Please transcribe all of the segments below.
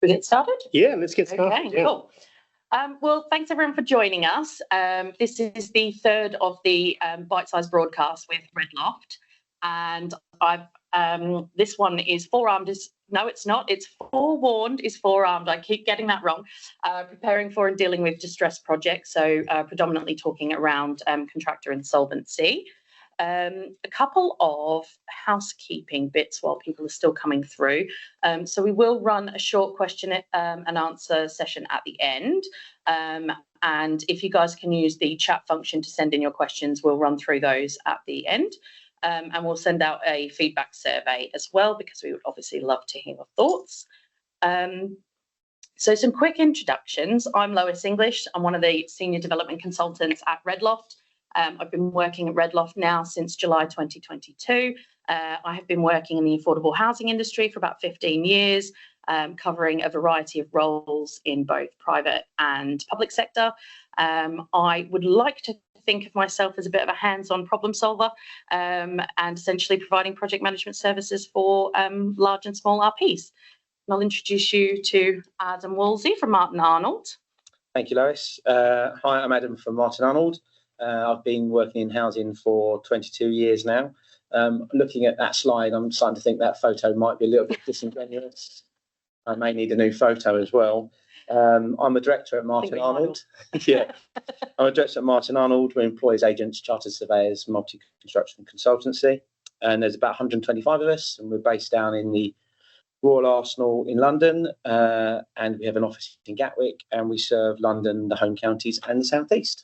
we get started? Yeah, let's get started. Okay, cool. Well, thanks everyone for joining us. This is the third of the Bitesize Broadcast with Loft, and this one is Forearmed. No, it's not. It's Forewarned is Forearmed. I keep getting that wrong. Preparing for and dealing with distressed projects, so predominantly talking around contractor insolvency. A couple of housekeeping bits while people are still coming through. So we will run a short question and answer session at the end. And if you guys can use the chat function to send in your questions, we'll run through those at the end. And we'll send out a feedback survey as well, because we would obviously love to hear your thoughts. So some quick introductions. I'm Lois English. I'm one of the senior development consultants at Loft. I've been working at Loft now since July 2022. I have been working in the affordable housing industry for about 15 years, covering a variety of roles in both private and public sector. I would like to think of myself as a bit of a hands-on problem solver, and essentially providing project management services for large and small RPs. And I'll introduce you to Adam Woolsey from Martin Arnold. Thank you, Lois. Hi, I'm Adam from Martin Arnold. I've been working in housing for 22 years now. Looking at that slide, I'm starting to think that photo might be a little bit disingenuous. I may need a new photo as well. I'm a director at Martin Arnold. Yeah, I'm a director at Martin Arnold. We employ agents, chartered surveyors, multi-construction consultancy. And there's about 125 of us, and we're based down in the Royal Arsenal in London. And we have an office in Gatwick, and we serve London, the home counties, and the South East.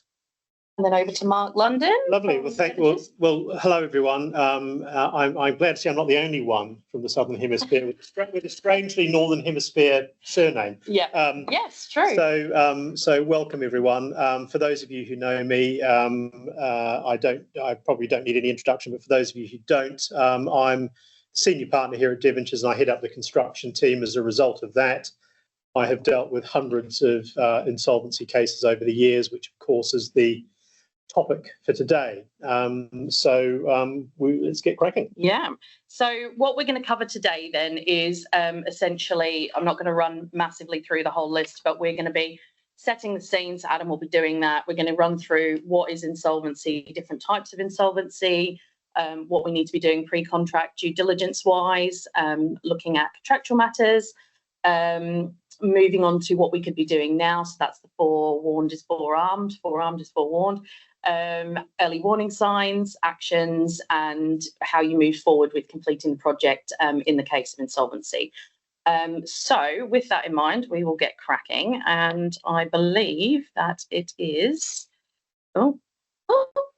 And then over to Mark London. Lovely. Well, hello everyone. I'm glad to see I'm not the only one from the Southern Hemisphere with a strangely Northern Hemisphere surname. Yeah. Yes, true. So welcome everyone. For those of you who know me, I probably don't need any introduction, but for those of you who don't, I'm senior partner here at Devonshires, and I head up the construction team. As a result of that, I have dealt with hundreds of insolvency cases over the years, which of course is the topic for today. Let's get cracking. Yeah. So what we're going to cover today then is essentially, I'm not going to run massively through the whole list, but we're going to be setting the scenes. Adam will be doing that. We're going to run through what is insolvency, different types of insolvency, what we need to be doing pre-contract due diligence wise, looking at contractual matters, moving on to what we could be doing now. So that's the forewarned is forearmed, forearmed is forewarned. Early warning signs, actions, and how you move forward with completing the project in the case of insolvency. So with that in mind, we will get cracking, and I believe that it is...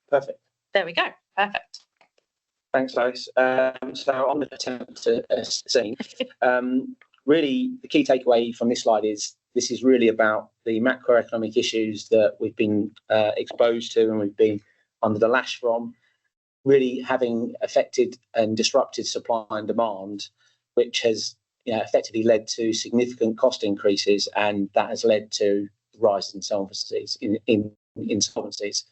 Perfect. There we go. Perfect. Thanks, Lois. So I'm going to attempt to scene. Really, the key takeaway from this slide is this is really about the macroeconomic issues that we've been exposed to and we've been under the lash from, really having affected and disrupted supply and demand, which has effectively led to significant cost increases, and that has led to rise in insolvencies.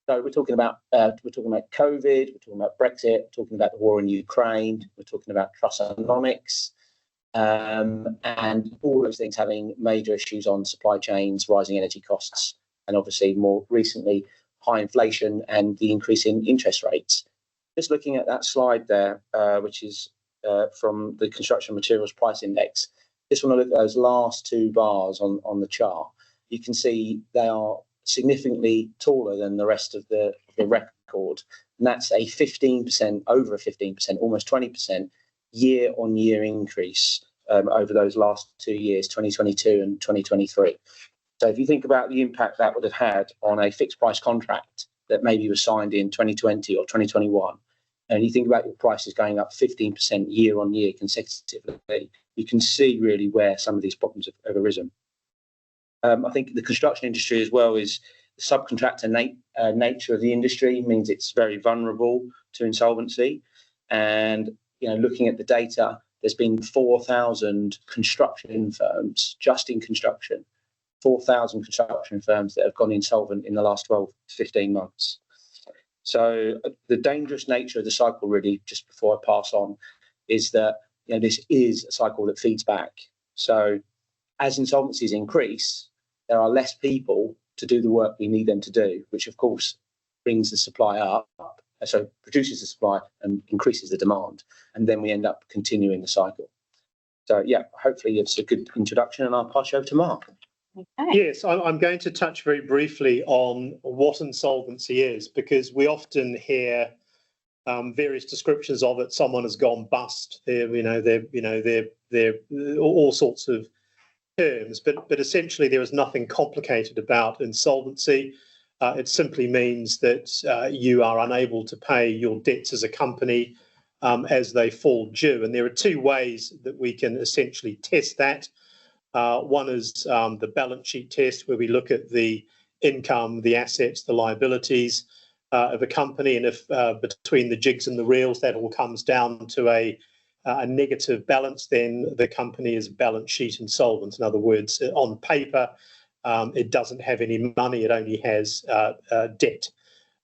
So we're talking about COVID, we're talking about Brexit, we're talking about the war in Ukraine, we're talking about Trussonomics. And all those things having major issues on supply chains, rising energy costs, and obviously more recently high inflation and the increase in interest rates. Just looking at that slide there, which is from the Construction Materials Price Index, just want to look at those last two bars on the chart. You can see they are significantly taller than the rest of the record, and that's a 15%, over a 15%, almost 20% year-on-year increase over those last 2 years, 2022 and 2023. So if you think about the impact that would have had on a fixed price contract that maybe was signed in 2020 or 2021, and you think about your prices going up 15% year-on-year consecutively, you can see really where some of these problems have arisen. I think the construction industry as well is the subcontractor nature of the industry means it's very vulnerable to insolvency. And looking at the data, there's been 4,000 construction firms, just in construction, 4,000 construction firms that have gone insolvent in the last 12 to 15 months. So the dangerous nature of the cycle, really, just before I pass on, is that this is a cycle that feeds back. So as insolvencies increase, there are less people to do the work we need them to do, which of course brings the supply up, so produces the supply and increases the demand, and then we end up continuing the cycle. So yeah, hopefully it's a good introduction, and I'll pass you over to Mark. Okay. Yes, I'm going to touch very briefly on what insolvency is, because we often hear various descriptions of it. Someone has gone bust. They're all sorts of terms, but essentially there is nothing complicated about insolvency. It simply means that you are unable to pay your debts as a company as they fall due, and there are two ways that we can essentially test that. One is the balance sheet test, where we look at the income, the assets, the liabilities of a company, and if between the jigs and the reels that all comes down to a negative balance, then the company is balance sheet insolvent. In other words, on paper, it doesn't have any money; it only has debt.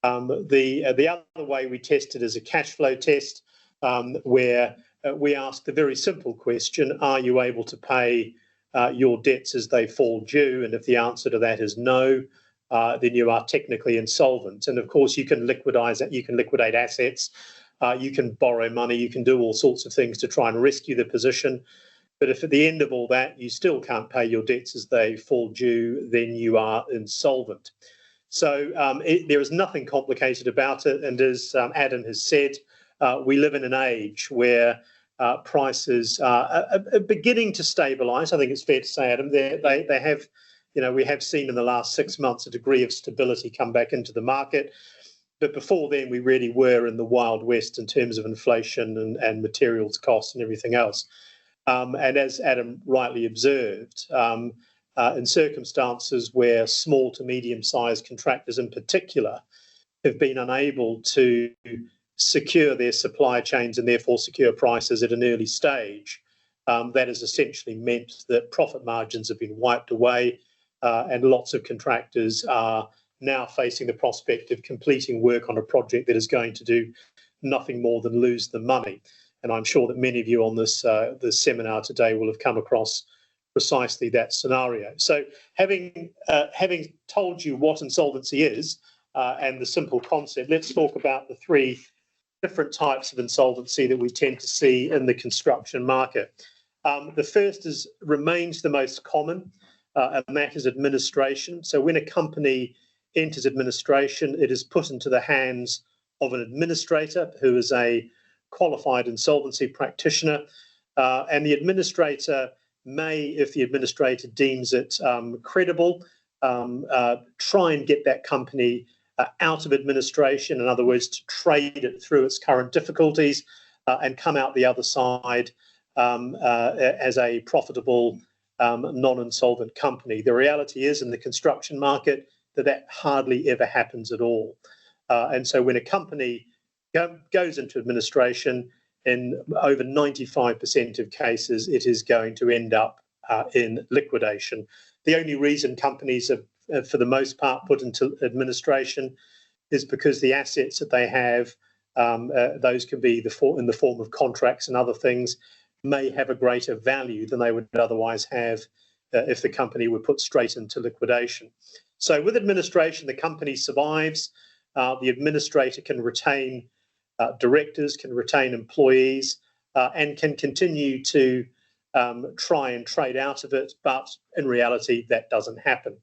The other way we test it is a cash flow test, where we ask the very simple question: are you able to pay your debts as they fall due? And if the answer to that is no, then you are technically insolvent. And of course, you can liquidate assets, you can borrow money, you can do all sorts of things to try and rescue the position. But if at the end of all that you still can't pay your debts as they fall due, then you are insolvent. So there is nothing complicated about it. And as Adam has said, we live in an age where prices are beginning to stabilise. I think it's fair to say, Adam, they have, we have seen in the last 6 months a degree of stability come back into the market. But before then, we really were in the Wild West in terms of inflation and materials costs and everything else. And as Adam rightly observed, in circumstances where small to medium-sized contractors in particular have been unable to secure their supply chains and therefore secure prices at an early stage, that has essentially meant that profit margins have been wiped away, and lots of contractors are now facing the prospect of completing work on a project that is going to do nothing more than lose the money. And I'm sure that many of you on this seminar today will have come across precisely that scenario. So having told you what insolvency is and the simple concept, let's talk about the three different types of insolvency that we tend to see in the construction market. The first remains the most common, and that is administration. So when a company enters administration, it is put into the hands of an administrator who is a qualified insolvency practitioner, and the administrator may, if the administrator deems it credible, try and get that company out of administration, in other words, to trade it through its current difficulties and come out the other side as a profitable, non-insolvent company. The reality is, in the construction market, that hardly ever happens at all. And so when a company goes into administration, in over 95% of cases, it is going to end up in liquidation. The only reason companies are, for the most part, put into administration is because the assets that they have, those can be in the form of contracts and other things, may have a greater value than they would otherwise have if the company were put straight into liquidation. So with administration, the company survives. The administrator can retain directors, can retain employees, and can continue to try and trade out of it, but in reality that doesn't happen.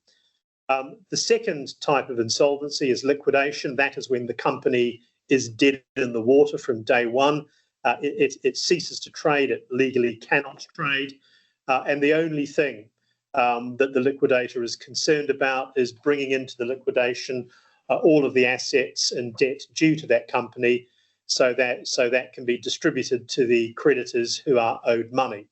The second type of insolvency is liquidation. That is when the company is dead in the water from day one. It ceases to trade, it legally cannot trade, and the only thing that the liquidator is concerned about is bringing into the liquidation all of the assets and debt due to that company, so that can be distributed to the creditors who are owed money.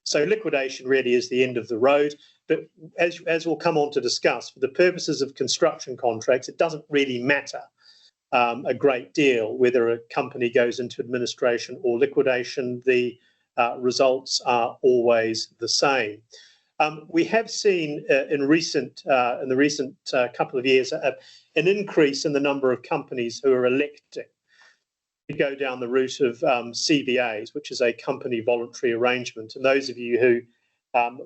So liquidation really is the end of the road. But as we'll come on to discuss, for the purposes of construction contracts, it doesn't really matter a great deal whether a company goes into administration or liquidation. The results are always the same. We have seen in the recent couple of years an increase in the number of companies who are electing to go down the route of CVAs, which is a company voluntary arrangement. And those of you who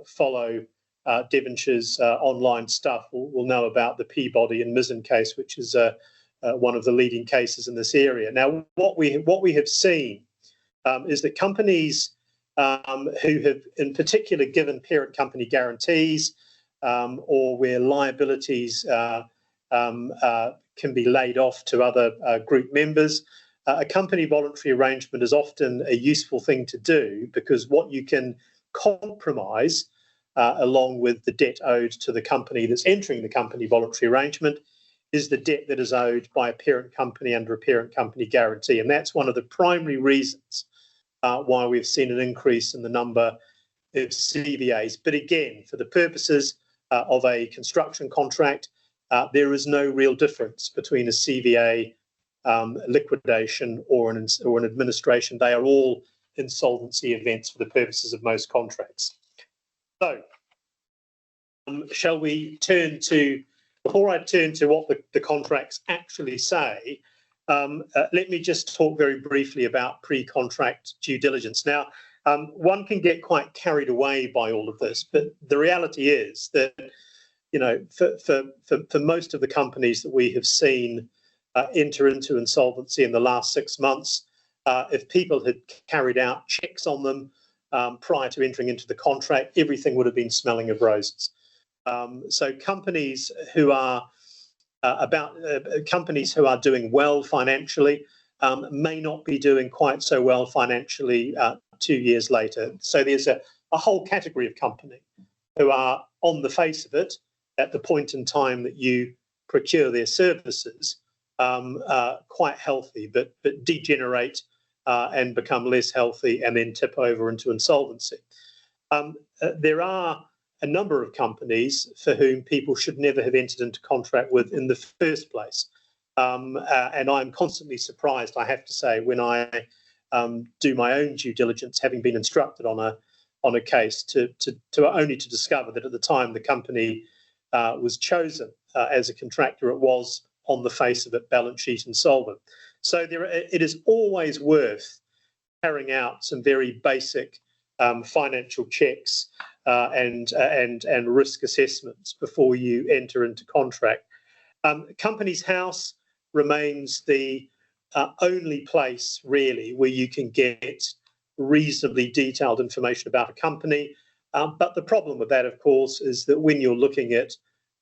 follow Devonshires online stuff will know about the Peabody and Mizzen case, which is one of the leading cases in this area. Now, what we have seen is that companies who have, in particular, given parent company guarantees or where liabilities can be laid off to other group members, a company voluntary arrangement is often a useful thing to do, because what you can compromise along with the debt owed to the company that's entering the company voluntary arrangement is the debt that is owed by a parent company under a parent company guarantee. And that's one of the primary reasons why we've seen an increase in the number of CVAs. But again, for the purposes of a construction contract, there is no real difference between a CVA liquidation or an administration. They are all insolvency events for the purposes of most contracts. So, shall we turn to, before I turn to what the contracts actually say, let me just talk very briefly about pre-contract due diligence. Now, one can get quite carried away by all of this, but the reality is that, you know, for most of the companies that we have seen enter into insolvency in the last 6 months, if people had carried out checks on them prior to entering into the contract, everything would have been smelling of roses. So companies who are doing well financially may not be doing quite so well financially 2 years later. So there's a whole category of company who are, on the face of it, at the point in time that you procure their services, quite healthy, but degenerate and become less healthy and then tip over into insolvency. There are a number of companies for whom people should never have entered into contract with in the first place. And I'm constantly surprised, I have to say, when I do my own due diligence, having been instructed on a case, to only to discover that at the time the company was chosen as a contractor, it was, on the face of it, balance sheet insolvent. So it is always worth carrying out some very basic financial checks and risk assessments before you enter into contract. Companies House remains the only place really where you can get reasonably detailed information about a company. But the problem with that, of course, is that when you're looking at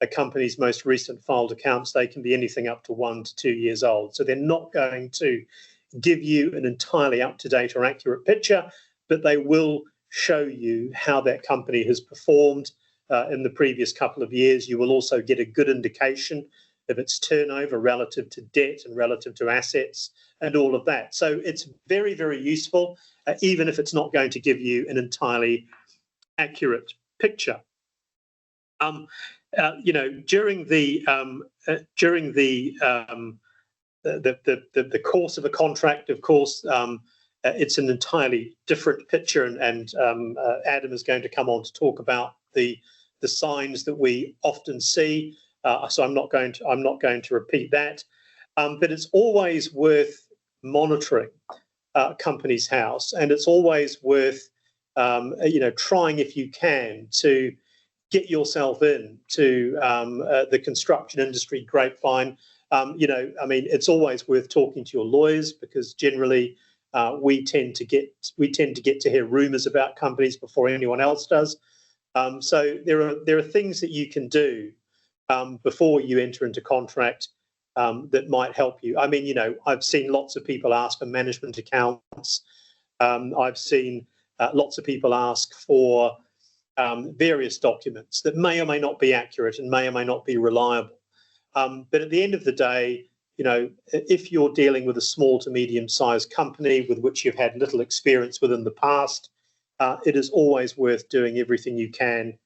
a company's most recent filed accounts, they can be anything up to 1 to 2 years old. So they're not going to give you an entirely up-to-date or accurate picture, but they will show you how that company has performed in the previous couple of years. You will also get a good indication of its turnover relative to debt and relative to assets and all of that. So it's very, very useful, even if it's not going to give you an entirely accurate picture. You know, during the course of a contract, of course, it's an entirely different picture, and Adam is going to come on to talk about the signs that we often see. So I'm not going to repeat that, but it's always worth monitoring Companies House, and it's always worth you know, trying, if you can, to get yourself in to the construction industry grapevine. You know, I mean, it's always worth talking to your lawyers, because generally we tend to get to hear rumours about companies before anyone else does. So there are things that you can do before you enter into contract that might help you. I mean, you know, I've seen lots of people ask for management accounts. I've seen lots of people ask for various documents that may or may not be accurate and may or may not be reliable. But at the end of the day, you know, if you're dealing with a small to medium-sized company with which you've had little experience with in the past, it is always worth doing everything you can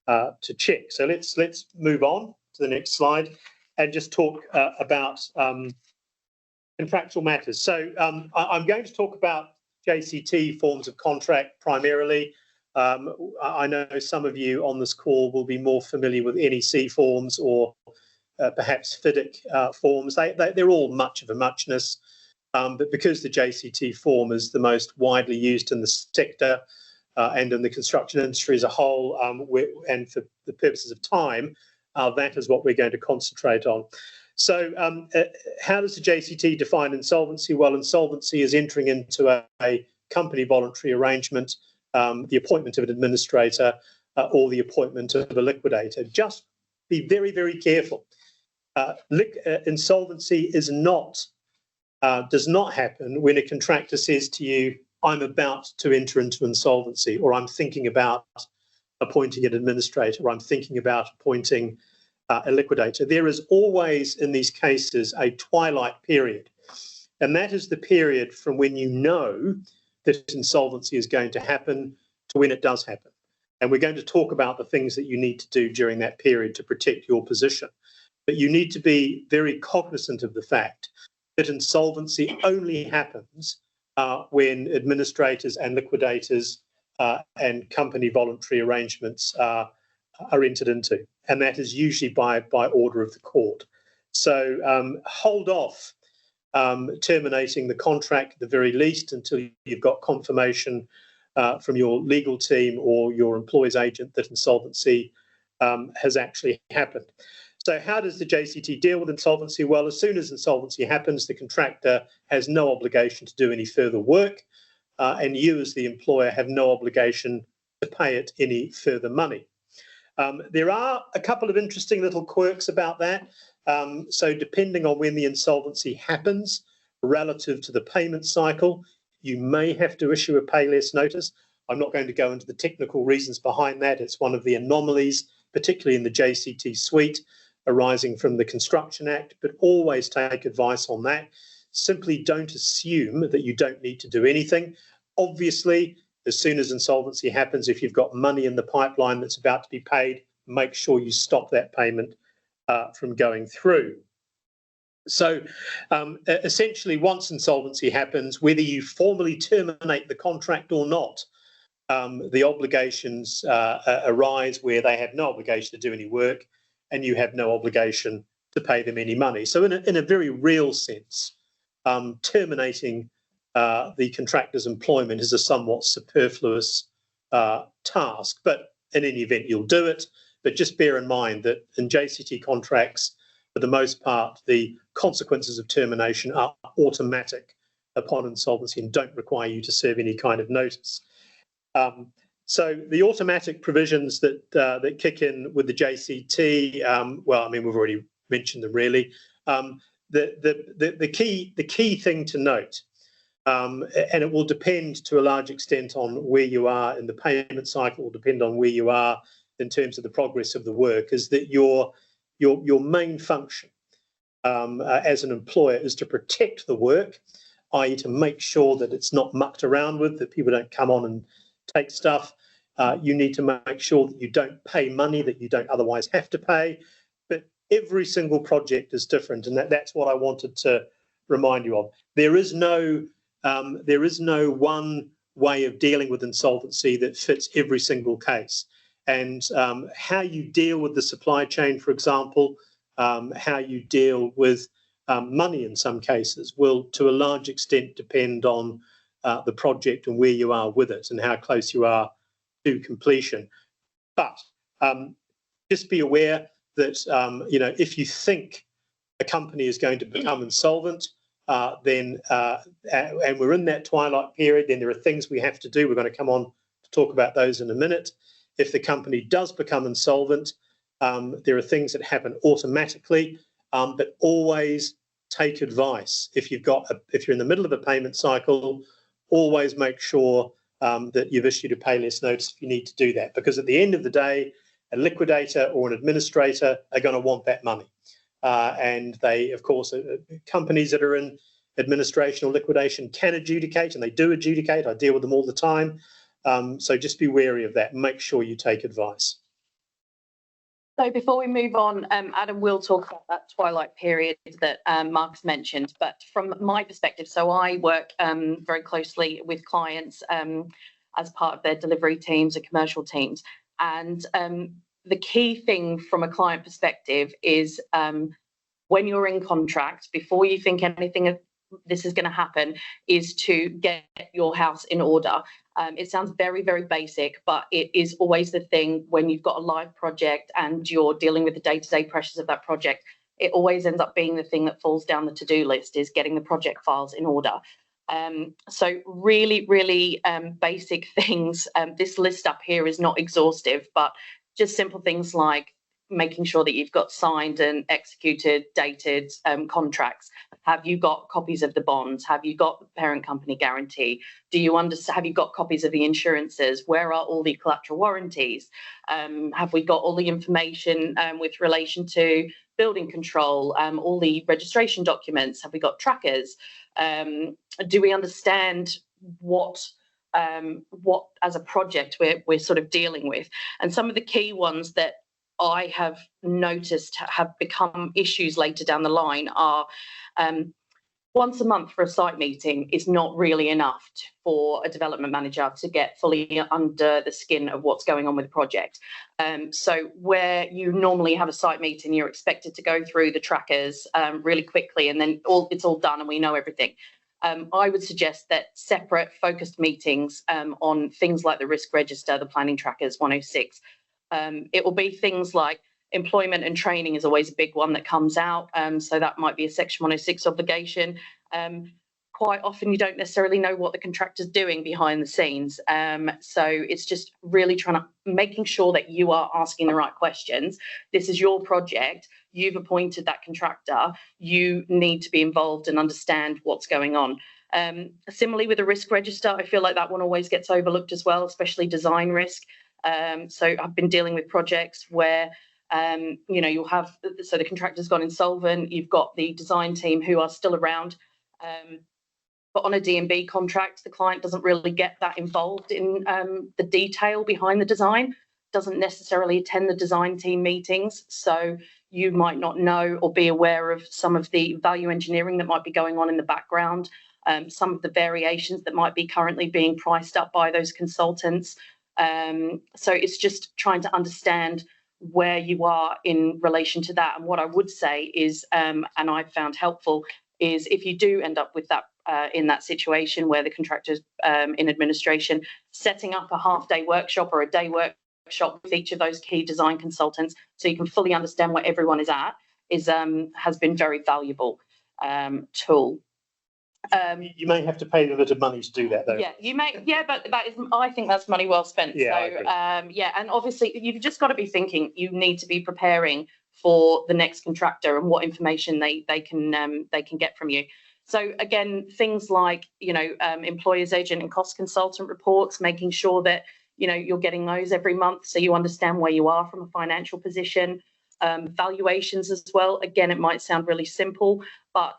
to check. So let's move on to the next slide and just talk about contractual matters. So I'm going to talk about JCT forms of contract primarily. I know some of you on this call will be more familiar with NEC forms or perhaps FIDIC forms. They're all much of a muchness, but because the JCT form is the most widely used in the sector, and in the construction industry as a whole, and for the purposes of time, that is what we're going to concentrate on. So how does the JCT define insolvency? Well, insolvency is entering into a company voluntary arrangement, the appointment of an administrator, or the appointment of a liquidator. Just be very, very careful. Insolvency does not happen when a contractor says to you, I'm about to enter into insolvency, or I'm thinking about appointing an administrator, or I'm thinking about appointing a liquidator. There is always, in these cases, a twilight period. And that is the period from when you know that insolvency is going to happen to when it does happen. And we're going to talk about the things that you need to do during that period to protect your position. But you need to be very cognizant of the fact that insolvency only happens when administrators and liquidators and company voluntary arrangements are entered into. And that is usually by order of the court. So hold off terminating the contract at the very least until you've got confirmation from your legal team or your employer's agent that insolvency has actually happened. So how does the JCT deal with insolvency? Well, as soon as insolvency happens, the contractor has no obligation to do any further work, and you as the employer have no obligation to pay it any further money. There are a couple of interesting little quirks about that. So depending on when the insolvency happens relative to the payment cycle, you may have to issue a pay less notice. I'm not going to go into the technical reasons behind that. It's one of the anomalies, particularly in the JCT suite, arising from the Construction Act, but always take advice on that. Simply don't assume that you don't need to do anything. Obviously, as soon as insolvency happens, if you've got money in the pipeline that's about to be paid, make sure you stop that payment from going through. So essentially, once insolvency happens, whether you formally terminate the contract or not, the obligations arise where they have no obligation to do any work and you have no obligation to pay them any money. So in a very real sense, terminating the contractor's employment is a somewhat superfluous task, but in any event, you'll do it. But just bear in mind that in JCT contracts, for the most part, the consequences of termination are automatic upon insolvency and don't require you to serve any kind of notice. So the automatic provisions that kick in with the JCT, well, I mean, we've already mentioned them really. The key thing to note, and it will depend to a large extent on where you are in the payment cycle, will depend on where you are in terms of the progress of the work, is that your main function as an employer is to protect the work, i.e. to make sure that it's not mucked around with, that people don't come on and take stuff. You need to make sure that you don't pay money that you don't otherwise have to pay. But every single project is different, and that's what I wanted to remind you of. There is no one way of dealing with insolvency that fits every single case. And how you deal with the supply chain, for example, how you deal with money in some cases will, to a large extent, depend on the project and where you are with it and how close you are to completion. But just be aware that if you think a company is going to become insolvent, and we're in that twilight period, then there are things we have to do. We're going to come on to talk about those in a minute. If the company does become insolvent, there are things that happen automatically, but always take advice. If you're in the middle of a payment cycle, always make sure that you've issued a pay less notice if you need to do that, because at the end of the day, a liquidator or an administrator are going to want that money. And they, of course, companies that are in administration or liquidation can adjudicate, and they do adjudicate. I deal with them all the time. So just be wary of that. Make sure you take advice. So before we move on, Adam will talk about that twilight period that Mark's mentioned. But from my perspective, so I work very closely with clients as part of their delivery teams and commercial teams. And the key thing from a client perspective is when you're in contract, before you think anything this is going to happen is to get your house in order. It sounds very, very basic, but it is always the thing when you've got a live project and you're dealing with the day-to-day pressures of that project. It always ends up being the thing that falls down the to-do list, is getting the project files in order. So really, really basic things. This list up here is not exhaustive, but just simple things like making sure that you've got signed and executed, dated contracts. Have you got copies of the bonds? Have you got the parent company guarantee? Have you got copies of the insurances? Where are all the collateral warranties? Have we got all the information with relation to building control, all the registration documents? Have we got trackers? Do we understand what as a project we're sort of dealing with? And some of the key ones that I have noticed have become issues later down the line are once a month for a site meeting is not really enough for a development manager to get fully under the skin of what's going on with the project. So where you normally have a site meeting, you're expected to go through the trackers really quickly, and then it's all done and we know everything. I would suggest that separate focused meetings on things like the risk register, the planning trackers 106. It will be things like employment and training is always a big one that comes out. So that might be a Section 106 obligation. Quite often you don't necessarily know what the contractor's doing behind the scenes. So it's just really making sure that you are asking the right questions. This is your project. You've appointed that contractor. You need to be involved and understand what's going on. Similarly with the risk register, I feel like that one always gets overlooked as well, especially design risk. So I've been dealing with projects where you'll have, so the contractor's gone insolvent, you've got the design team who are still around, but on a D&B contract, the client doesn't really get that involved in the detail behind the design, doesn't necessarily attend the design team meetings, so you might not know or be aware of some of the value engineering that might be going on in the background, some of the variations that might be currently being priced up by those consultants. So it's just trying to understand where you are in relation to that. And what I would say is, and I've found helpful, is if you do end up with that in that situation where the contractor's in administration, setting up a half-day workshop or a day workshop with each of those key design consultants so you can fully understand where everyone is at has been very valuable tool. You may have to pay them a bit of money to do that, though. Yeah, you may. Yeah, but I think that's money well spent. Yeah, so, and obviously you've just got to be thinking. You need to be preparing for the next contractor and what information they can get from you. So again, things like employer's agent and cost consultant reports, making sure that you're getting those every month so you understand where you are from a financial position. Valuations as well. Again, it might sound really simple, but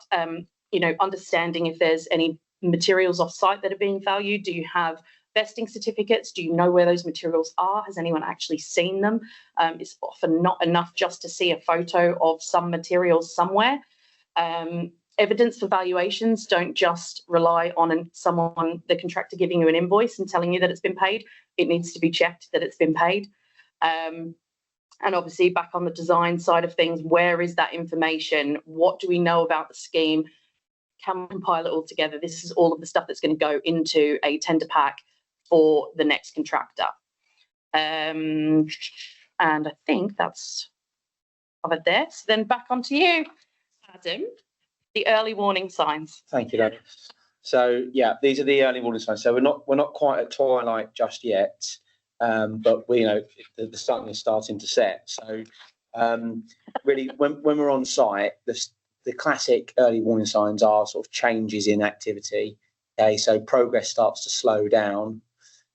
understanding if there's any materials off site that are being valued. Do you have vesting certificates? Do you know where those materials are? Has anyone actually seen them? It's often not enough just to see a photo of some materials somewhere. Evidence for valuations, don't just rely on the contractor giving you an invoice and telling you that it's been paid. It needs to be checked that it's been paid. And obviously back on the design side of things, where is that information? What do we know about the scheme? Can we compile it all together? This is all of the stuff that's going to go into a tender pack for the next contractor. And I think that's covered there. So then back onto you, Adam, the early warning signs. Thank you, Dad. So yeah, these are the early warning signs. So we're not quite at twilight just yet, but the sun is starting to set. So really, when we're on site, the classic early warning signs are sort of changes in activity. Okay, so progress starts to slow down.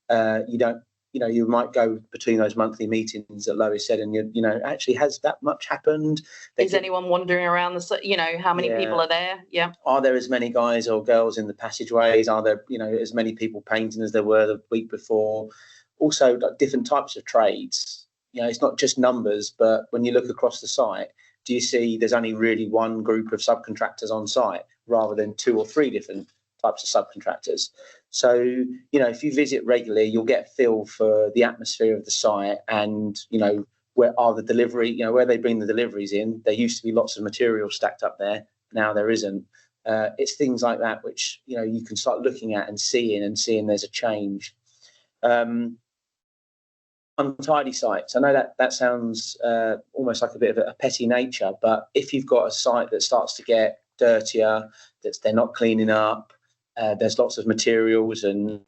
You might go between those monthly meetings that Lois said, and actually, has that much happened? Is anyone wandering around how many people are there? Yeah. Are there as many guys or girls in the passageways? Are there, as many people painting as there were the week before? Also, different types of trades. It's not just numbers, but when you look across the site, do you see there's only really one group of subcontractors on site rather than 2 or 3 different types of subcontractors? So, if you visit regularly, you'll get a feel for the atmosphere of the site and, where are the delivery, where they bring the deliveries in. There used to be lots of material stacked up there. Now there isn't. It's things like that which you can start looking at and seeing there's a change. Untidy sites. I know that sounds almost like a bit of a petty nature, but if you've got a site that starts to get dirtier, that they're not cleaning up, there's lots of materials and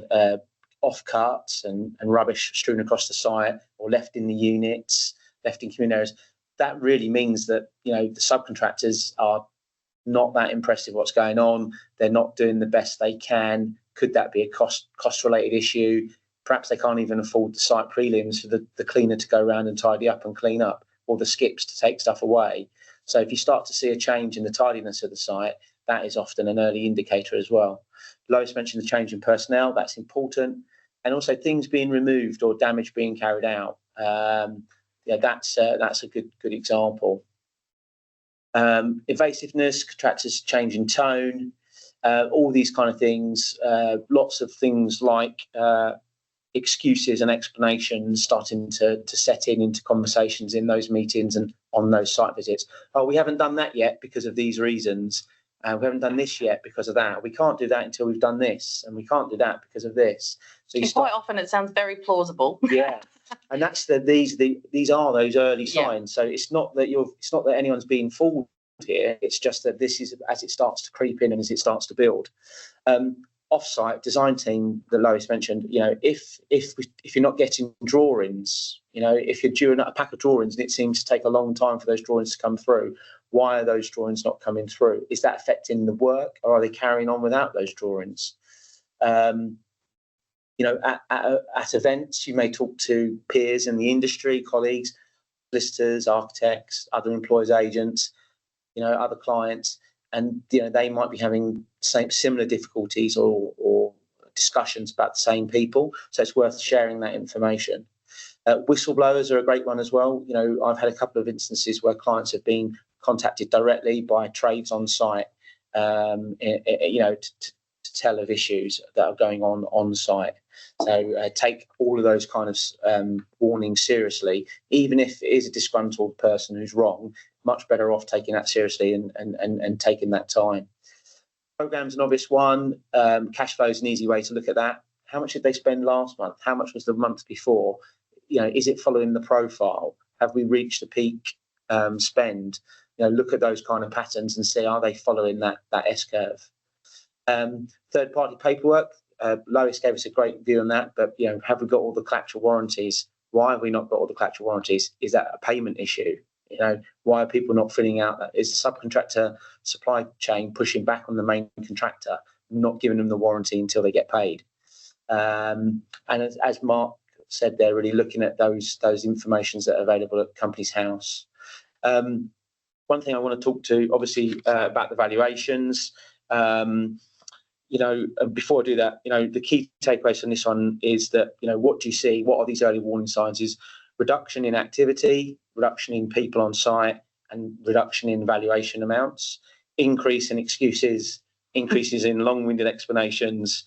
offcuts and rubbish strewn across the site or left in the units, left in community areas, that really means that the subcontractors are not that impressed with what's going on. They're not doing the best they can. Could that be a cost related issue? Perhaps they can't even afford the site prelims for the cleaner to go around and tidy up and clean up, or the skips to take stuff away. So if you start to see a change in the tidiness of the site, that is often an early indicator as well. Lois mentioned the change in personnel. That's important. And also things being removed or damage being carried out. That's a good example. Evasiveness, contractors changing tone, all these kind of things. Lots of things like excuses and explanations starting to set into conversations in those meetings and on those site visits. Oh, we haven't done that yet because of these reasons. We haven't done this yet because of that. We can't do that until we've done this, and we can't do that because of this. So quite often it sounds very plausible. Yeah, and that's these are those early signs. Yeah. So it's not that anyone's being fooled here. It's just that this is as it starts to creep in and as it starts to build. Off-site design team that Lois mentioned. If you're not getting drawings, if you're due a pack of drawings and it seems to take a long time for those drawings to come through, why are those drawings not coming through? Is that affecting the work, or are they carrying on without those drawings? At events, you may talk to peers in the industry, colleagues, solicitors, architects, other employers' agents, other clients, and they might be having similar difficulties or discussions about the same people. So it's worth sharing that information. Whistleblowers are a great one as well. I've had a couple of instances where clients have been contacted directly by trades on site, to tell of issues that are going on site. So take all of those kind of warnings seriously, even if it is a disgruntled person who's wrong. Much better off taking that seriously and taking that time. Program's an obvious one. Cash flow is an easy way to look at that. How much did they spend last month? How much was the month before? Is it following the profile? Have we reached the peak spend? Look at those kind of patterns and see, are they following that S-curve? Third-party paperwork. Lois gave us a great view on that, but have we got all the collateral warranties? Why have we not got all the collateral warranties? Is that a payment issue? Why are people not filling out that? Is the subcontractor supply chain pushing back on the main contractor, not giving them the warranty until they get paid? And as Mark said, they're really looking at those informations that are available at Companies House. One thing I want to talk to, obviously, about the valuations. Before I do that, the key takeaways from this one is that, what do you see? What are these early warning signs? Is reduction in activity, reduction in people on site, and reduction in valuation amounts, increase in excuses, increases in long-winded explanations,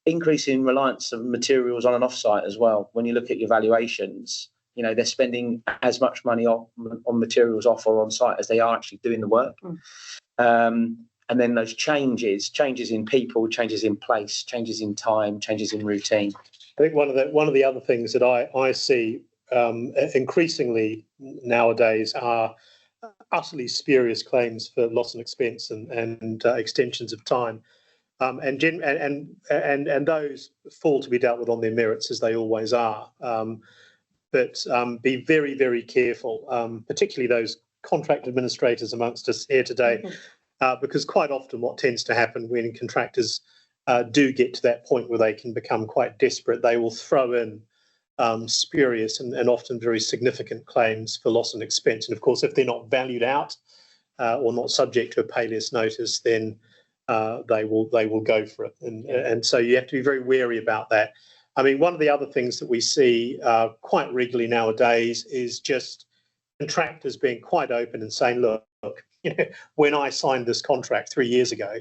increase in reliance of materials on and off-site as well. When you look at your valuations, they're spending as much money on materials off or on site as they are actually doing the work. And then those changes in people, changes in place, changes in time, changes in routine. I think one of the other things that I see increasingly nowadays are utterly spurious claims for loss and expense and extensions of time, and those fall to be dealt with on their merits, as they always are. But be very, very careful, particularly those contract administrators amongst us here today. Because quite often what tends to happen when contractors do get to that point where they can become quite desperate, they will throw in spurious and often very significant claims for loss and expense. And of course, if they're not valued out or not subject to a pay less notice, then they will go for it. And so you have to be very wary about that. I mean, one of the other things that we see quite regularly nowadays is just contractors being quite open and saying, look, when I signed this contract 3 years ago,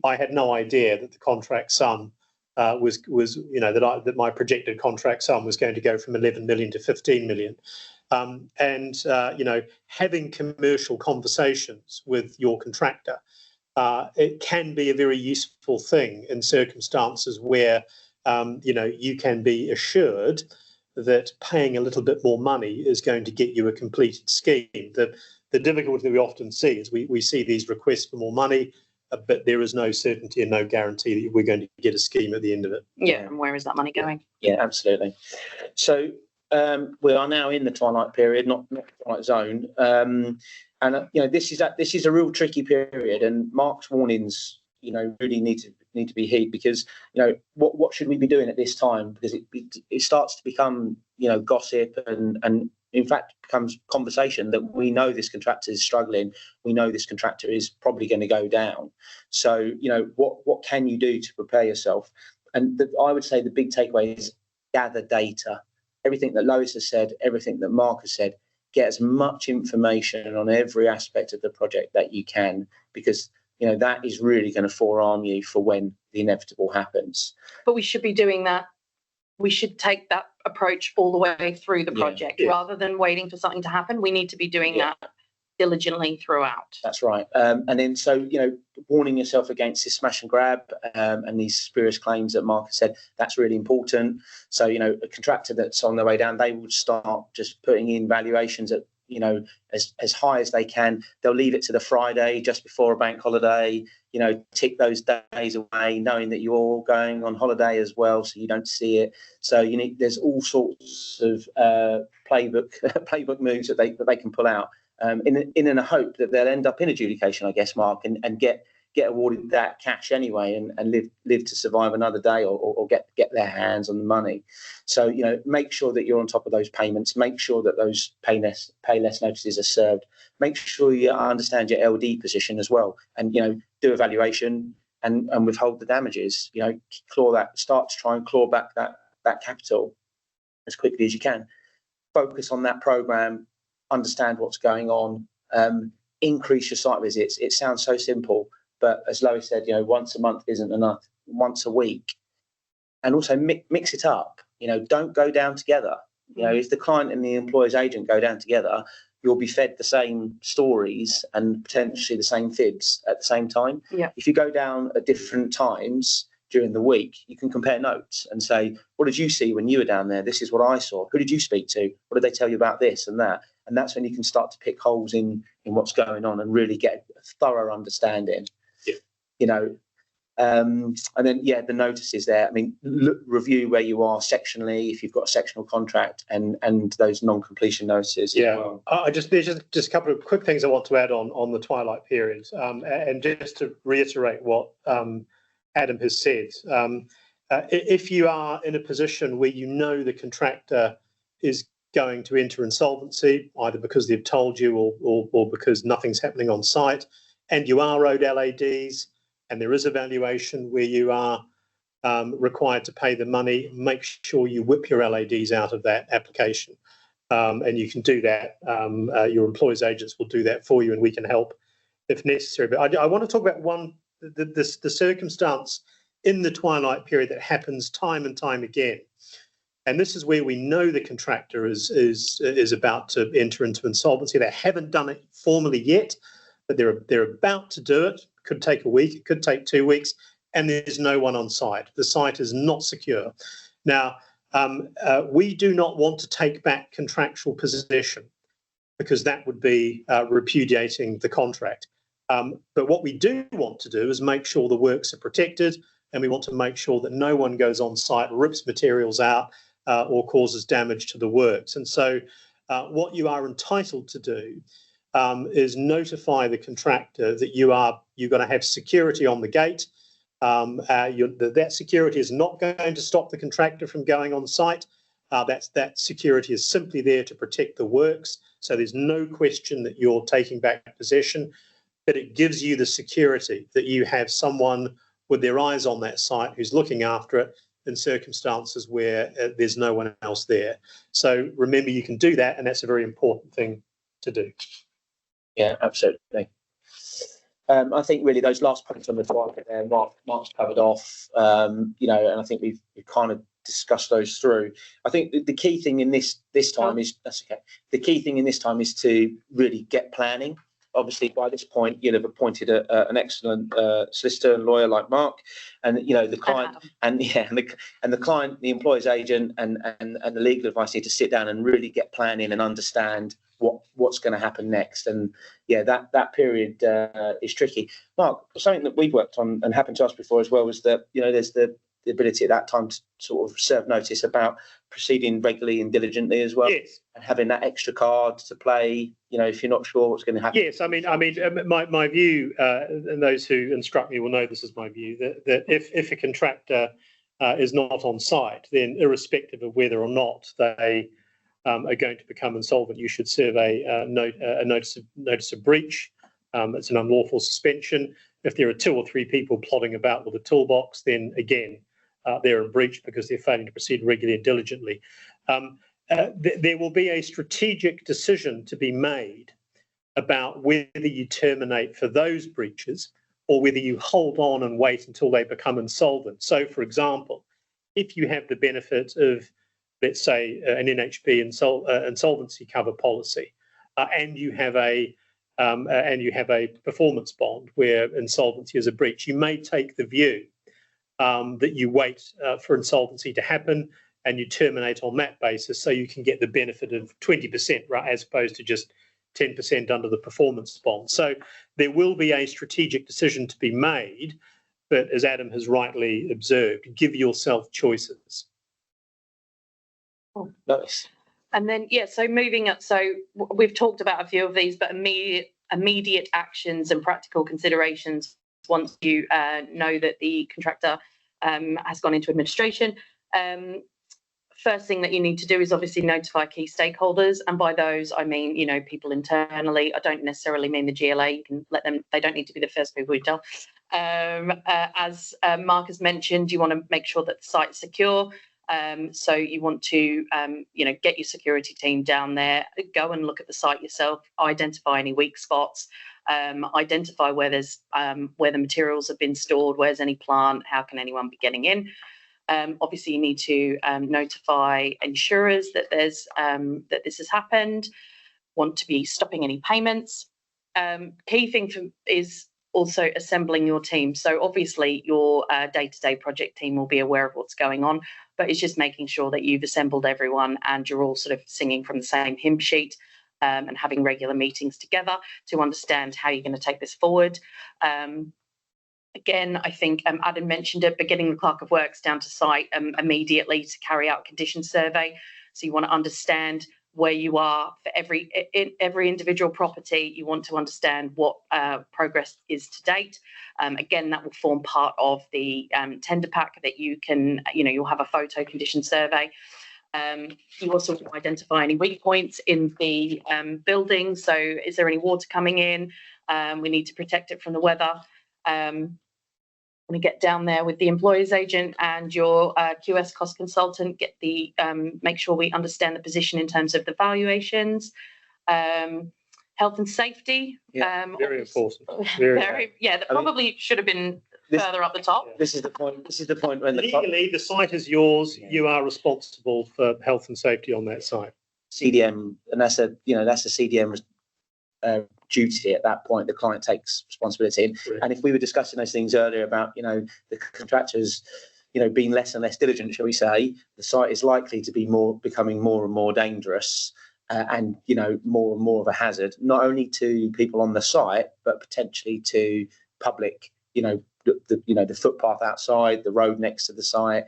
I had no idea that the contract sum was that my projected contract sum was going to go from 11 million to 15 million. Having commercial conversations with your contractor it can be a very useful thing in circumstances where you can be assured that paying a little bit more money is going to get you a completed scheme. The difficulty that we often see is we see these requests for more money, but there is no certainty and no guarantee that we're going to get a scheme at the end of it. Yeah, and where is that money going? Yeah, absolutely. So we are now in the twilight period, not twilight zone, and this is a real tricky period. And Mark's warnings, really need to be heeded, because what should we be doing at this time? Because it starts to become gossip and in fact becomes conversation that we know this contractor is struggling, we know this contractor is probably going to go down. So what can you do to prepare yourself? And I would say the big takeaway is gather data. Everything that Lois has said, everything that Mark has said, get as much information on every aspect of the project that you can, because that is really going to forearm you for when the inevitable happens. But we should be doing that. We should take that approach all the way through the project rather than waiting for something to happen. We need to be doing that diligently throughout. That's right. And then warning yourself against this smash and grab and these spurious claims that Mark has said, that's really important. So, a contractor that's on their way down, they will start just putting in valuations at, as high as they can. They'll leave it to the Friday just before a bank holiday, tick those days away, knowing that you're all going on holiday as well, so you don't see it. So there's all sorts of playbook moves that they can pull out in a hope that they'll end up in adjudication, I guess, Mark, and get awarded that cash anyway and live to survive another day or get their hands on the money. So make sure that you're on top of those payments, make sure that those pay less notices are served, make sure you understand your LD position as well, and do evaluation and withhold the damages. Start to try and claw back that capital as quickly as you can. Focus on that program, understand what's going on, increase your site visits. It sounds so simple, but as Lois said, once a month isn't enough, once a week. And also mix it up. Don't go down together. If the client and the employer's agent go down together, you'll be fed the same stories and potentially the same fibs at the same time. Yeah. If you go down at different times during the week, you can compare notes and say, what did you see when you were down there? This is what I saw. Who did you speak to? What did they tell you about this and that? And that's when you can start to pick holes in what's going on and really get a thorough understanding. And then the notices there. I mean, review where you are sectionally if you've got a sectional contract and those non-completion notices as well. There's just a couple of quick things I want to add on the twilight period, and just to reiterate what Adam has said. If you are in a position where the contractor is going to enter insolvency, either because they've told you or because nothing's happening on site, and you are owed LADs, and there is a valuation where you are required to pay the money, make sure you whip your LADs out of that application. And you can do that. Your employer's agents will do that for you, and we can help if necessary. But I want to talk about the circumstance in the twilight period that happens time and time again. And this is where we know the contractor is about to enter into insolvency. They haven't done it formally yet, but they're about to do it. Could take a week, it could take 2 weeks, and there's no one on site. The site is not secure. Now, we do not want to take back contractual possession, because that would be repudiating the contract. But what we do want to do is make sure the works are protected, and we want to make sure that no one goes on site, rips materials out, or causes damage to the works. And so what you are entitled to do is notify the contractor that you're going to have security on the gate. That security is not going to stop the contractor from going on site. That security is simply there to protect the works. So there's no question that you're taking back possession, but it gives you the security that you have someone with their eyes on that site who's looking after it in circumstances where there's no one else there. So remember, you can do that, and that's a very important thing to do. Yeah, absolutely. I think really those last points on the twilight there, Mark's covered off, and I think we've kind of discussed those through. I think the key thing in this time is to really get planning obviously by this point you'll have appointed an excellent solicitor and lawyer like Mark, and the client and the client, the employer's agent, and the legal advice need to sit down and really get planning and understand what's going to happen next. And that period is tricky. Mark, something that we've worked on and happened to us before as well was that there's the ability at that time to sort of serve notice about proceeding regularly and diligently as well. Yes. And having that extra card to play, if you're not sure what's going to happen. Yes, I mean, my view, and those who instruct me will know this is my view, that if a contractor is not on site, then irrespective of whether or not they are going to become insolvent, you should serve a notice of breach. It's an unlawful suspension. If there are 2 or 3 people plodding about with a toolbox, then again, they're in breach because they're failing to proceed regularly and diligently. There will be a strategic decision to be made about whether you terminate for those breaches or whether you hold on and wait until they become insolvent. So, for example, if you have the benefit of, let's say, an NHB insolvency cover policy, and you have a performance bond where insolvency is a breach, you may take the view that you wait for insolvency to happen and you terminate on that basis, so you can get the benefit of 20%, right, as opposed to just 10% under the performance bond. So there will be a strategic decision to be made, but as Adam has rightly observed, give yourself choices. Nice. And then, so moving up, so we've talked about a few of these, but immediate actions and practical considerations once you know that the contractor has gone into administration. First thing that you need to do is obviously notify key stakeholders, and by those I mean people internally. I don't necessarily mean the GLA. You can let them; they don't need to be the first people you tell. As Mark has mentioned, you want to make sure that the site's secure. So you want to get your security team down there, go and look at the site yourself, identify any weak spots, identify where there's where the materials have been stored, where's any plant, how can anyone be getting in. Obviously, you need to notify insurers that there's that this has happened. Want to be stopping any payments. Key thing is also assembling your team. So obviously, your day-to-day project team will be aware of what's going on, but it's just making sure that you've assembled everyone and you're all sort of singing from the same hymn sheet, and having regular meetings together to understand how you're going to take this forward. Again, I think Adam mentioned it, but getting the clerk of works down to site immediately to carry out a condition survey. So you want to understand where you are for every individual property. You want to understand what progress is to date. Again, that will form part of the tender pack that you can, you'll have a photo condition survey. You also want to identify any weak points in the building. So is there any water coming in? We need to protect it from the weather. When you get down there with the employer's agent and your QS cost consultant, make sure we understand the position in terms of the valuations. Health and safety. Very important. That probably should have been further up the top. This is the point when legally the site is yours. Yeah. You are responsible for health and safety on that site. CDM, and that's a CDM duty at that point. The client takes responsibility. Right. And if we were discussing those things earlier about the contractors being less and less diligent, shall we say, the site is likely to be becoming more and more dangerous, and more and more of a hazard, not only to people on the site but potentially to public, the footpath outside, the road next to the site,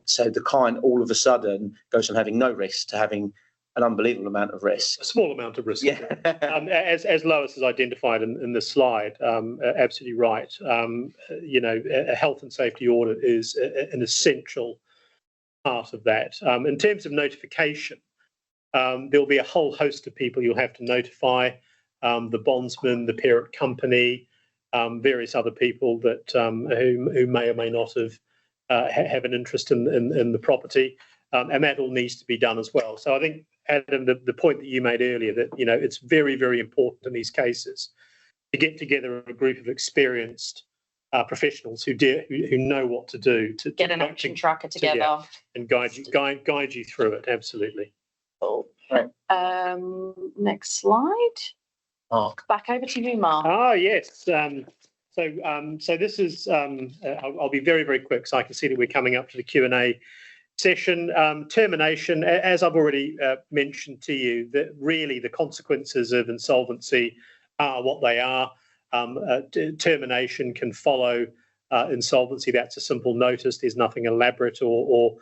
so the client all of a sudden goes from having no risk to having an unbelievable amount of risk. A small amount of risk. Yeah. As Lois has identified in the slide, absolutely right. A health and safety audit is an essential part of that. In terms of notification, there'll be a whole host of people you'll have to notify, the bondsman, the parent company, various other people that who may or may not have an interest in the property, and that all needs to be done as well. So I think, Adam, the point that you made earlier, that it's very, very important in these cases to get together a group of experienced professionals who know what to do to get an action tracker together and guide you through it. Absolutely. Cool. Right. Next slide. Mark. Back over to you, Mark. Ah, yes. So this is, I'll be very, very quick, so I can see that we're coming up to the Q&A session. Termination, as I've already mentioned to you, that really the consequences of insolvency are what they are. Termination can follow insolvency. That's a simple notice. There's nothing elaborate or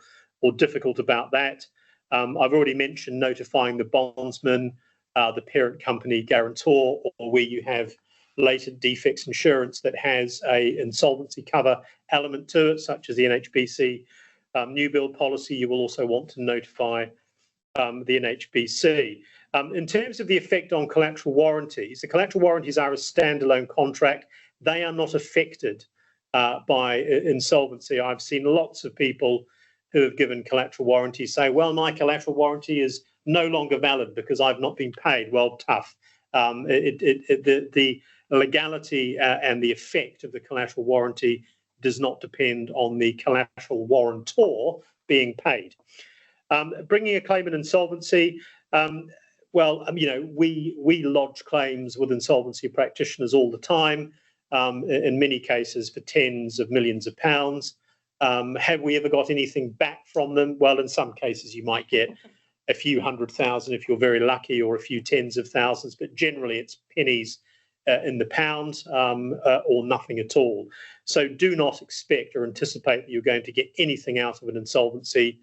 difficult about that. I've already mentioned notifying the bondsman, the parent company guarantor, or where you have latent defects insurance that has a insolvency cover element to it, such as the NHBC new build policy. You will also want to notify the NHBC. In terms of the effect on collateral warranties, the collateral warranties are a standalone contract. They are not affected by insolvency. I've seen lots of people who have given collateral warranties say, well, my collateral warranty is no longer valid because I've not been paid. Well, tough. The legality and the effect of the collateral warranty does not depend on the collateral warrantor being paid. Bringing a claim in insolvency, well, we lodge claims with insolvency practitioners all the time, in many cases for tens of millions of pounds. Have we ever got anything back from them? Well, in some cases you might get a few 100,000 if you're very lucky, or a few tens of thousands, but generally it's pennies in the pound, or nothing at all. So do not expect or anticipate that you're going to get anything out of an insolvency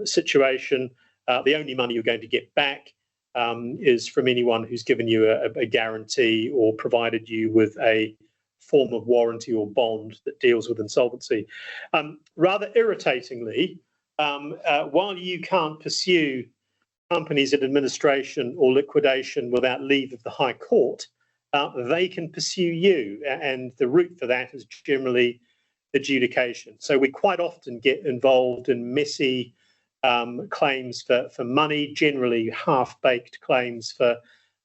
situation. The only money you're going to get back is from anyone who's given you a guarantee or provided you with a form of warranty or bond that deals with insolvency. Rather irritatingly, while you can't pursue companies in administration or liquidation without leave of the High Court, they can pursue you, and the route for that is generally adjudication. So we quite often get involved in messy claims for money, generally half-baked claims for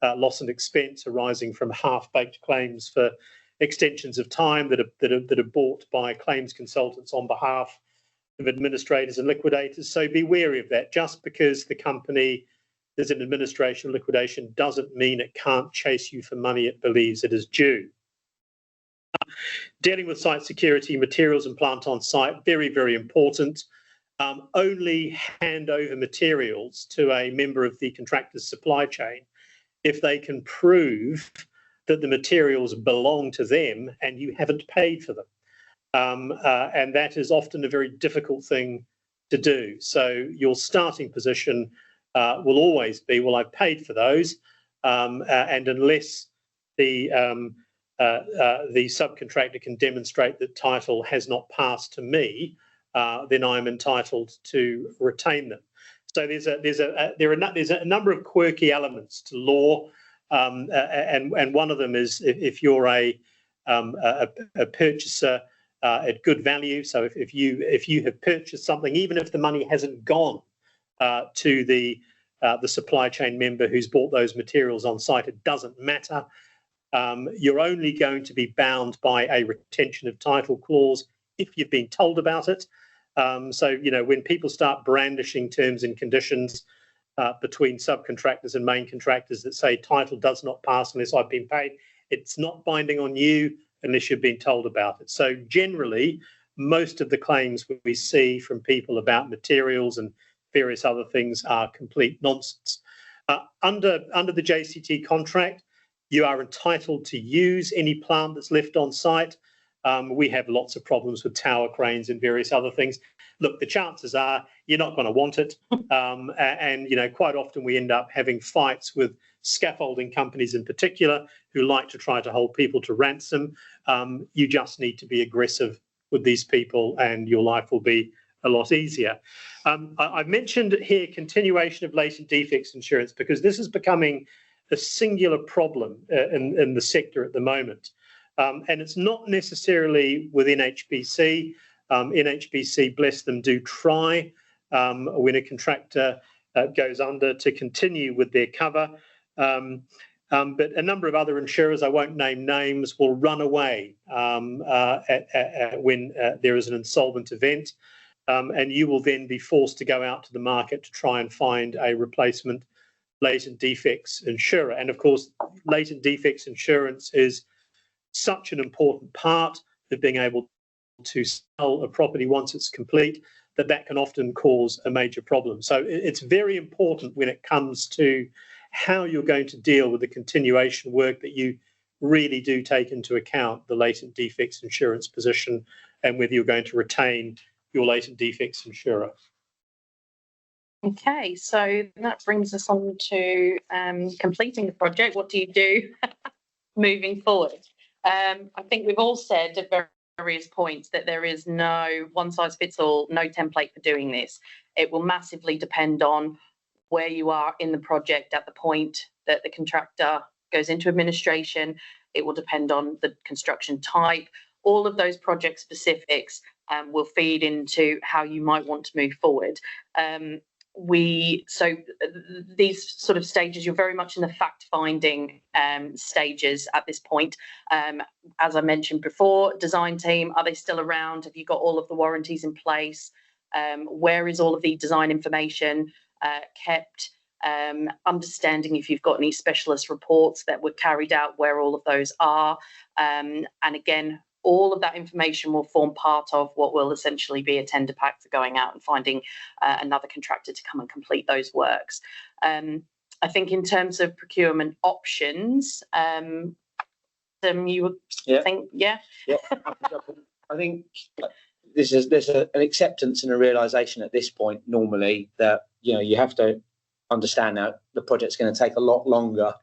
loss and expense arising from half-baked claims for extensions of time that are bought by claims consultants on behalf of administrators and liquidators. So be wary of that. Just because the company is in administration or liquidation doesn't mean it can't chase you for money it believes it is due. Dealing with site security, materials and plant on site, very, very important. Only hand over materials to a member of the contractor's supply chain if they can prove that the materials belong to them and you haven't paid for them. And that is often a very difficult thing to do. So your starting position will always be, well, I've paid for those, and unless the subcontractor can demonstrate that title has not passed to me, then I'm entitled to retain them. So there's a number of quirky elements to law, and one of them is if you're a purchaser at good value. So if you have purchased something, even if the money hasn't gone to the supply chain member who's bought those materials on site, it doesn't matter. You're only going to be bound by a retention of title clause if you've been told about it. So when people start brandishing terms and conditions between subcontractors and main contractors that say title does not pass unless I've been paid, it's not binding on you unless you've been told about it. So generally, most of the claims we see from people about materials and various other things are complete nonsense. Under the JCT contract, you are entitled to use any plant that's left on site. We have lots of problems with tower cranes and various other things. Look, the chances are you're not going to want it. And quite often we end up having fights with scaffolding companies in particular who like to try to hold people to ransom. You just need to be aggressive with these people and your life will be a lot easier. I've mentioned here continuation of latent defects insurance because this is becoming a singular problem in the sector at the moment. And it's not necessarily within HBC. NHBC, bless them, do try when a contractor goes under to continue with their cover. But a number of other insurers, I won't name names, will run away when there is an insolvent event. And you will then be forced to go out to the market to try and find a replacement latent defects insurer. And of course, latent defects insurance is such an important part of being able to sell a property once it's complete, that can often cause a major problem. So it's very important when it comes to how you're going to deal with the continuation work that you really do take into account the latent defects insurance position and whether you're going to retain your latent defects insurer. Okay, so that brings us on to completing the project. What do you do moving forward? I think we've all said at various points that there is no one-size-fits-all, no template for doing this. It will massively depend on where you are in the project at the point that the contractor goes into administration. It will depend on the construction type. All of those project specifics will feed into how you might want to move forward. So these sort of stages, you're very much in the fact-finding stages at this point. As I mentioned before, design team, are they still around? Have you got all of the warranties in place? Where is all of the design information kept? Understanding if you've got any specialist reports that were carried out, where all of those are. And again, all of that information will form part of what will essentially be a tender pack for going out and finding another contractor to come and complete those works. I think in terms of procurement options, you would think, yeah? Yeah, I think there's an acceptance and a realisation at this point normally that, you know, you have to understand now the project's going to take a lot longer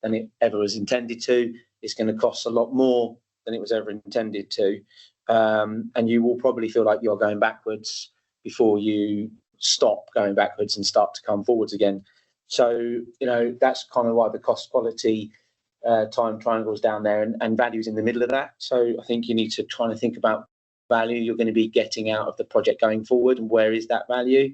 than it ever was intended to. It's going to cost a lot more than it was ever intended to, and you will probably feel like you're going backwards before you stop going backwards and start to come forwards again. So, you know, that's kind of why the cost quality time triangle is down there, and value is in the middle of that. So I think you need to try and think about value you're going to be getting out of the project going forward, and where is that value.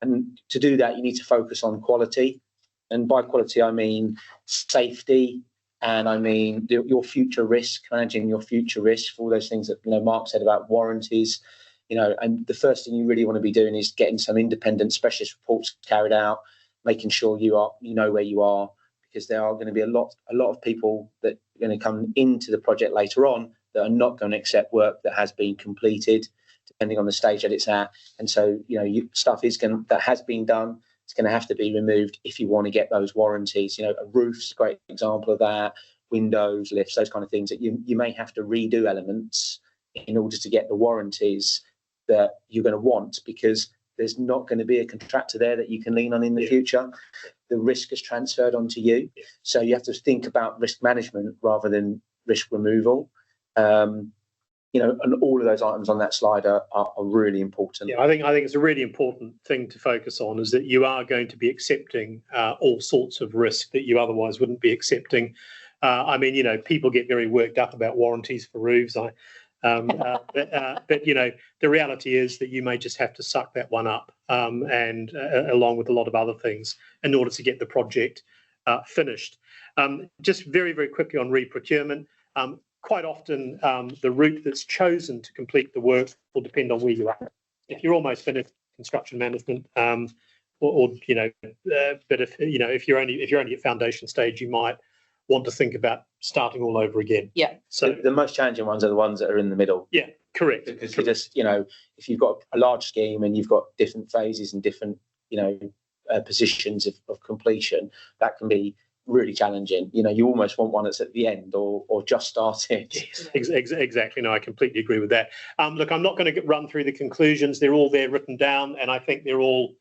And to do that, you need to focus on quality, and by quality I mean safety. And I mean your future risk, managing your future risk, for all those things that, you know, Mark said about warranties, you know. And the first thing you really want to be doing is getting some independent specialist reports carried out, making sure you know where you are, because there are going to be a lot of people that are going to come into the project later on that are not going to accept work that has been completed, depending on the stage that it's at. And so, you know, stuff that has been done. It's going to have to be removed if you want to get those warranties. You know, a roof's a great example of that, windows, lifts, those kind of things that you may have to redo elements in order to get the warranties that you're going to want, because there's not going to be a contractor there that you can lean on in the future. The risk is transferred onto you. So you have to think about risk management rather than risk removal. You know, and all of those items on that slide are really important. Yeah, I think it's a really important thing to focus on, is that you are going to be accepting all sorts of risk that you otherwise wouldn't be accepting. I mean, you know, people get very worked up about warranties for roofs. But you know, the reality is that you may just have to suck that one up, and along with a lot of other things, in order to get the project finished. Just very, very quickly on re-procurement. Quite often, the route that's chosen to complete the work will depend on where you are. If you're almost finished construction management, or you know, but if you're only at foundation stage, you might want to think about starting all over again. Yeah. So the most challenging ones are the ones that are in the middle. Yeah, correct. Because you just, you know, if you've got a large scheme and you've got different phases and different, you know, positions of completion, that can be really challenging. You know, you almost want one that's at the end or just started. Yes, exactly. No, I completely agree with that. Look, I'm not going to run through the conclusions. They're all there written down, and I think they're all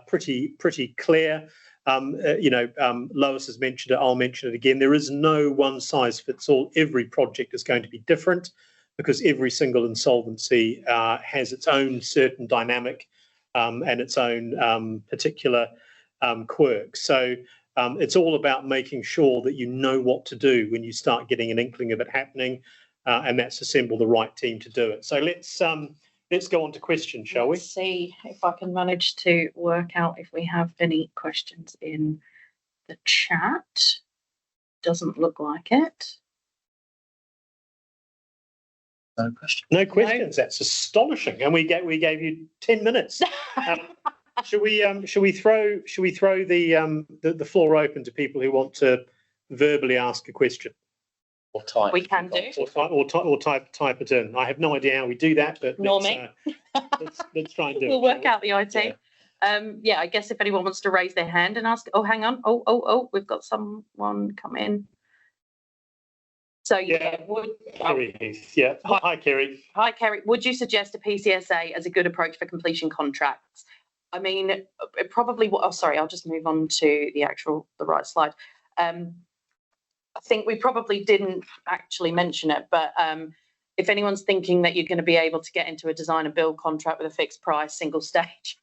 pretty clear. You know, Lois has mentioned it. I'll mention it again. There is no one size fits all. Every project is going to be different, because every single insolvency has its own certain dynamic and its own particular quirks. So it's all about making sure that you know what to do when you start getting an inkling of it happening, and that's assemble the right team to do it. So let's go on to questions, shall we? Let's see if I can manage to work out if we have any questions in the chat. Doesn't look like it. No questions. No questions. No. That's astonishing. And we gave you 10 minutes. Should we throw the floor open to people who want to verbally ask a question? Or type. We can do. Or type it in. I have no idea how we do that, but let's try and do it. We'll work out the IT. Yeah, I guess if anyone wants to raise their hand and ask. Oh, hang on. Oh, we've got someone come in. So Kerry. Yeah. Hi, Kerry. Hi, Kerry. Would you suggest a PCSA as a good approach for completion contracts? I mean, it probably. Oh, sorry. I'll just move on to the right slide. I think we probably didn't actually mention it, but if anyone's thinking that you're going to be able to get into a design and build contract with a fixed price, single stage,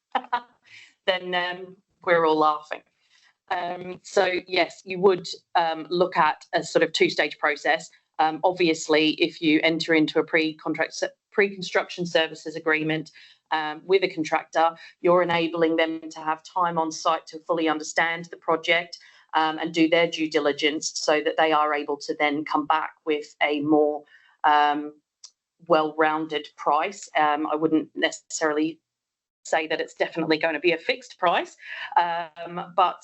then we're all laughing. So yes, you would look at a sort of two-stage process. Obviously, if you enter into a pre-construction services agreement with a contractor, you're enabling them to have time on site to fully understand the project and do their due diligence so that they are able to then come back with a more well-rounded price. I wouldn't necessarily say that it's definitely going to be a fixed price, but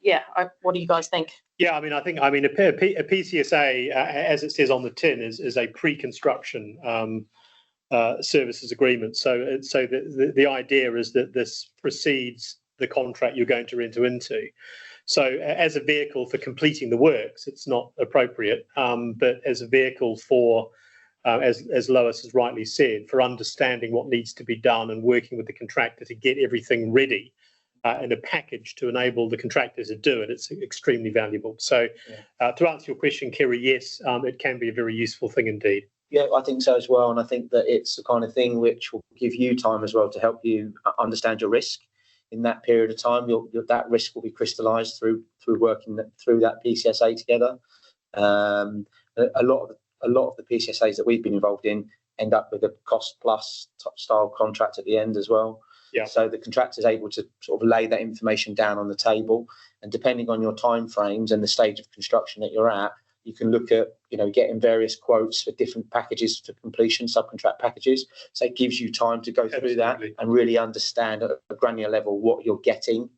yeah, what do you guys think? Yeah, I mean, I think a PCSA, as it says on the tin, is a pre-construction services agreement. So the idea is that this precedes the contract you're going to enter into. So as a vehicle for completing the works, it's not appropriate, but as a vehicle for, as Lois has rightly said, for understanding what needs to be done and working with the contractor to get everything ready in a package to enable the contractor to do it, it's extremely valuable. So to answer your question, Kerry, yes, it can be a very useful thing indeed. Yeah, I think so as well. And I think that it's the kind of thing which will give you time as well to help you understand your risk. In that period of time, that risk will be crystallised through working through that PCSA together. A lot of the PCSAs that we've been involved in end up with a cost plus style contract at the end as well. Yeah. So the contractor is able to sort of lay that information down on the table, and depending on your timeframes and the stage of construction that you're at, you can look at getting various quotes for different packages for completion, subcontract packages. So it gives you time to go through that and really understand at a granular level what you're getting,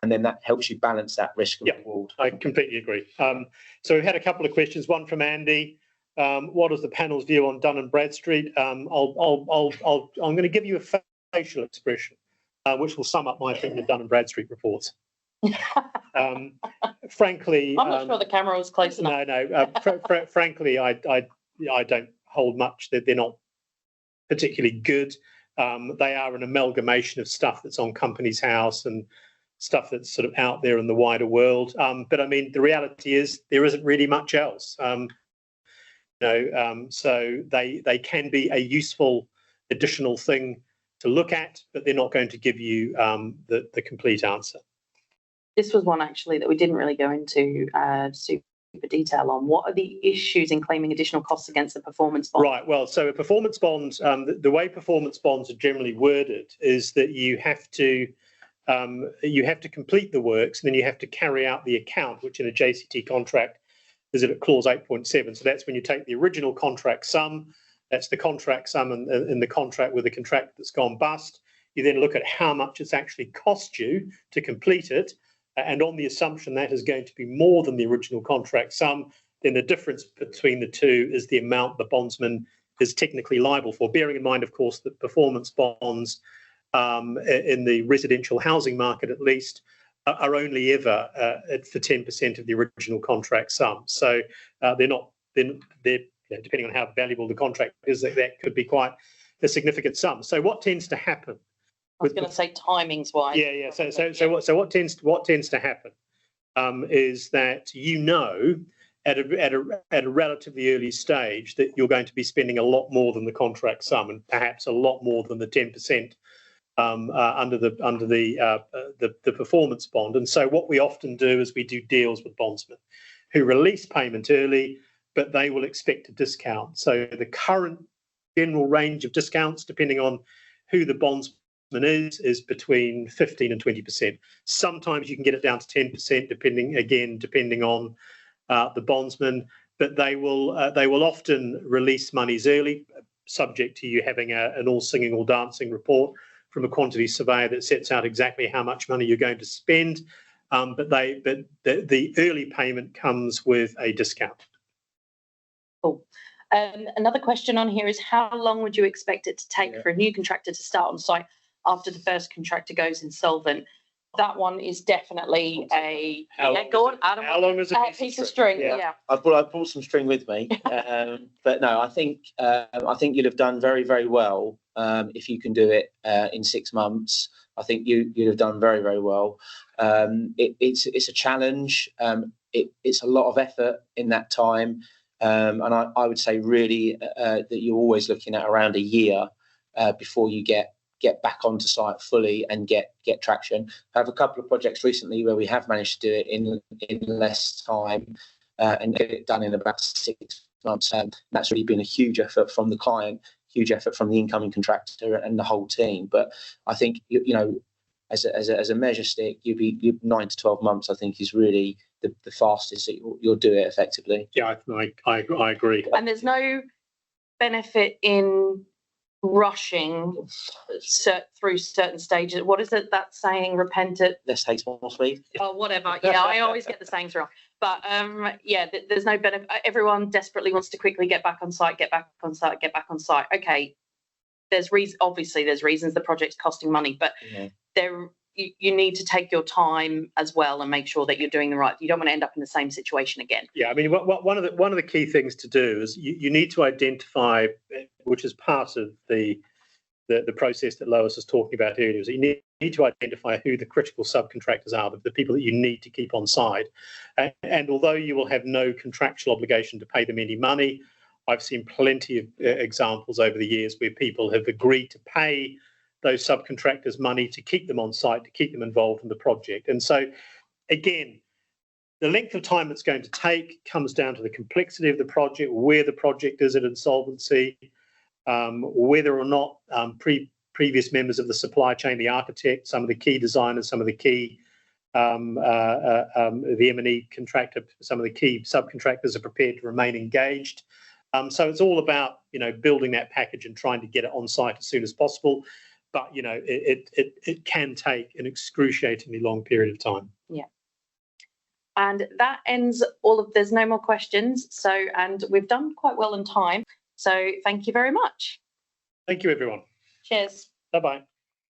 and then that helps you balance that risk and reward. I completely agree. So we've had a couple of questions. One from Andy. What is the panel's view on Dun & Bradstreet? I'm going to give you a facial expression, which will sum up my opinion of Dun & Bradstreet reports. Frankly, I'm not sure the camera was close enough. No. Frankly, I don't hold much. They're not particularly good. They are an amalgamation of stuff that's on Companies House and stuff that's sort of out there in the wider world. But I mean, the reality is there isn't really much else. So they can be a useful additional thing to look at, but they're not going to give you the complete answer. This was one actually that we didn't really go into super detail on. What are the issues in claiming additional costs against the performance bond? Right. Well, so a performance bond, the way performance bonds are generally worded is that you have to complete the works, and then you have to carry out the account, which in a JCT contract is at clause 8.7. So that's when you take the original contract sum. That's the contract sum in the contract with the contract that's gone bust. You then look at how much it's actually cost you to complete it. And on the assumption that is going to be more than the original contract sum, then the difference between the two is the amount the bondsman is technically liable for. Bearing in mind, of course, that performance bonds in the residential housing market, at least, are only ever for 10% of the original contract sum. So they're depending on how valuable the contract is, that could be quite a significant sum. So what tends to happen? I was going to say timings wise. Yeah. So what tends to happen is that at a relatively early stage that you're going to be spending a lot more than the contract sum, and perhaps a lot more than the 10% under the performance bond. And so what we often do is we do deals with bondsmen who release payment early, but they will expect a discount. So the current general range of discounts, depending on who the bondsman is between 15 and 20%. Sometimes you can get it down to 10%, depending on the bondsman, but they will often release monies early, subject to you having an all singing, all dancing report from a quantity surveyor that sets out exactly how much money you're going to spend, but the early payment comes with a discount. Cool. Another question on here is, how long would you expect it to take for a new contractor to start on site after the first contractor goes insolvent? That one is definitely a... Go on, Adam. How long is a piece of string? Yeah. I brought some string with me, but no, I think you'll have done very, very well if you can do it in 6 months. I think you'd have done very, very well. It's a challenge. It's a lot of effort in that time, and I would say really that you're always looking at around a year before you get back onto site fully and get traction. I have a couple of projects recently where we have managed to do it in less time and get it done in about 6 months. That's really been a huge effort from the client, huge effort from the incoming contractor and the whole team. But I think as a measure stick, you 9 to 12 months. I think is really the fastest that you'll do it effectively. Yeah, I agree. And there's no benefit in rushing through certain stages. What is it that saying? Repent it. Let's take more speed. Oh, whatever. Yeah, I always get the sayings wrong. But there's no benefit. Everyone desperately wants to quickly get back on site, get back on site. Okay, obviously there's reasons the project's costing money, but you need to take your time as well and make sure that you're doing the right. You don't want to end up in the same situation again. Yeah, I mean, one of the key things to do is you need to identify, which is part of the process that Lois was talking about earlier, is you need to identify who the critical subcontractors are, the people that you need to keep on site. And although you will have no contractual obligation to pay them any money, I've seen plenty of examples over the years where people have agreed to pay those subcontractors money to keep them on site, to keep them involved in the project. And so, again, the length of time it's going to take comes down to the complexity of the project, where the project is at insolvency, whether or not previous members of the supply chain, the architect, some of the key designers, some of the key the M&E contractor, some of the key subcontractors are prepared to remain engaged. So it's all about building that package and trying to get it on site as soon as possible. But it can take an excruciatingly long period of time. Yeah. And that ends there's no more questions. And we've done quite well in time. So thank you very much. Thank you, everyone. Cheers. Bye-bye.